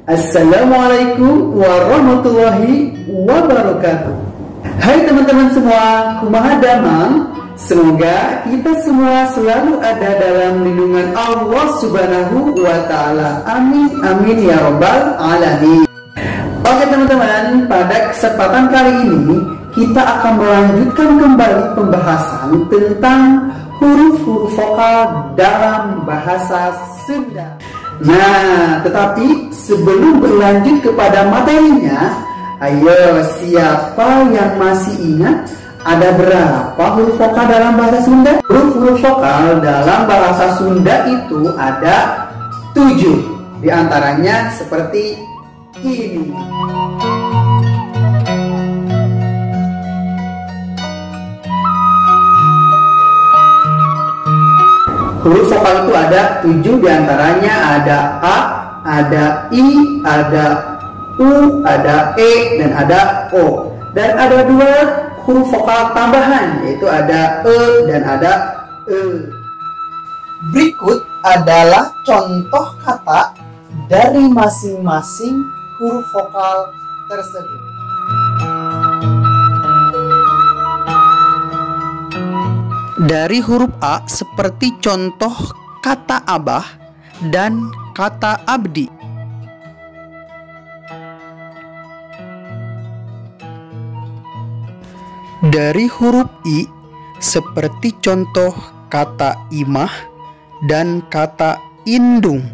Assalamualaikum warahmatullahi wabarakatuh. Hai teman-teman semua, kumaha damang? Semoga kita semua selalu ada dalam lindungan Allah Subhanahu wa Ta'ala. Amin, amin ya Rabbal Alamin. Oke teman-teman, pada kesempatan kali ini kita akan melanjutkan kembali pembahasan tentang huruf-huruf vokal dalam bahasa Sunda. Nah, tetapi sebelum berlanjut kepada materinya, ayo siapa yang masih ingat ada berapa huruf vokal dalam bahasa Sunda? Huruf-huruf vokal dalam bahasa Sunda itu ada 7. Di antaranya seperti ini. Huruf vokal itu ada 7, diantaranya ada A, ada I, ada U, ada E, dan ada O. Dan ada 2 huruf vokal tambahan, yaitu ada E dan ada E. Berikut adalah contoh kata dari masing-masing huruf vokal tersebut. Dari huruf A seperti contoh kata abah dan kata abdi. Dari huruf I seperti contoh kata imah dan kata indung.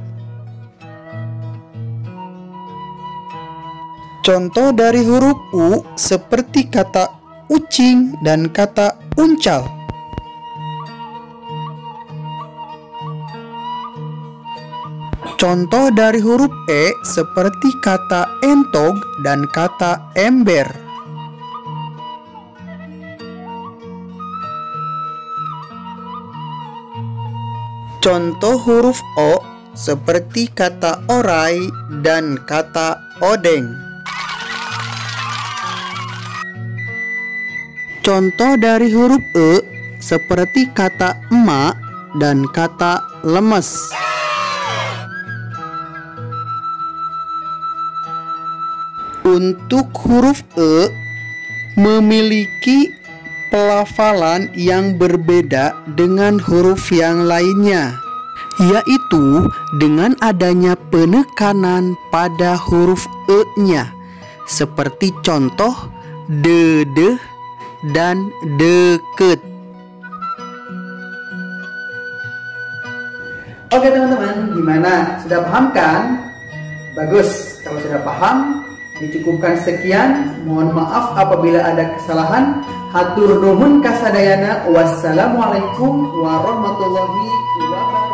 Contoh dari huruf U seperti kata ucing dan kata uncal. Contoh dari huruf E seperti kata entog dan kata ember. Contoh huruf O seperti kata orai dan kata odeng. Contoh dari huruf E seperti kata emak dan kata lemes. Untuk huruf E memiliki pelafalan yang berbeda dengan huruf yang lainnya, yaitu dengan adanya penekanan pada huruf E-nya, seperti contoh dede dan deket. Oke teman-teman, gimana? Sudah paham kan? Bagus, kalau sudah paham, dicukupkan sekian. Mohon maaf apabila ada kesalahan. Hatur nuhun kasadayana. Wassalamualaikum warahmatullahi wabarakatuh.